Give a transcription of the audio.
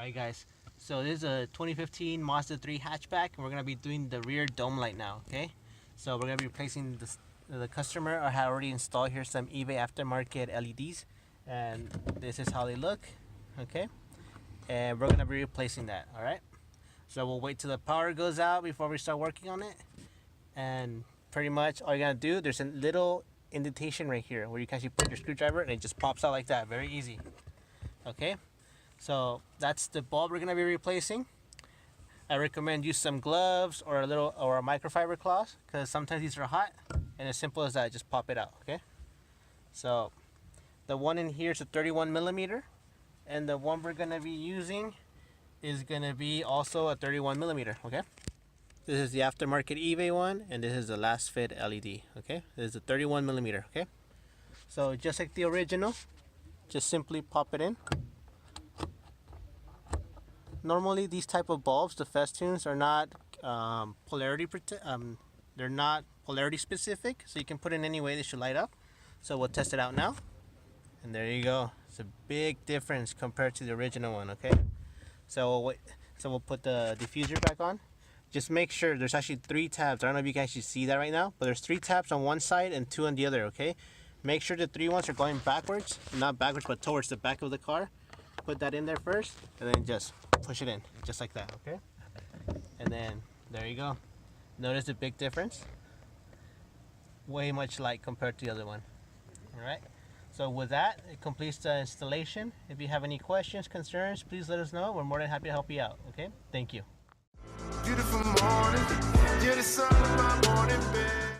Alright guys, so this is a 2015 Mazda 3 hatchback and we're going to be doing the rear dome light now, okay? So we're going to be replacing the customer I had already installed here some eBay aftermarket LEDs, and this is how they look, okay? And we're going to be replacing that, alright? So we'll wait till the power goes out before we start working on it, and pretty much all you're going to do, there's a little indentation right here where you can actually put your screwdriver and it just pops out like that, very easy, okay? So that's the bulb we're going to be replacing. I recommend use some gloves or a microfiber cloth because sometimes these are hot, and as simple as that, just pop it out, okay? So the one in here is a 31mm, and the one we're going to be using is going to be also a 31mm, okay? This is the aftermarket eBay one, and this is the Lasfit LED, okay? This is a 31mm, okay? So just like the original, just simply pop it in. Normally these type of bulbs, the Festoons, are not they're not polarity specific, so you can put it in any way they should light up. So we'll test it out now, and there you go. It's a big difference compared to the original one, okay? So we'll put the diffuser back on. Just make sure there's actually 3 tabs. I don't know if you can actually see that right now, but there's 3 tabs on one side and 2 on the other, okay? Make sure the 3 ones are going backwards, not backwards, but towards the back of the car. Put that in there first, and then just push it in, just like that, okay? And then, there you go. Notice the big difference? Way much light compared to the other one. Alright, so with that, it completes the installation. If you have any questions, concerns, please let us know. We're more than happy to help you out, okay? Thank you. Beautiful morning, you're the sun of my morning bed.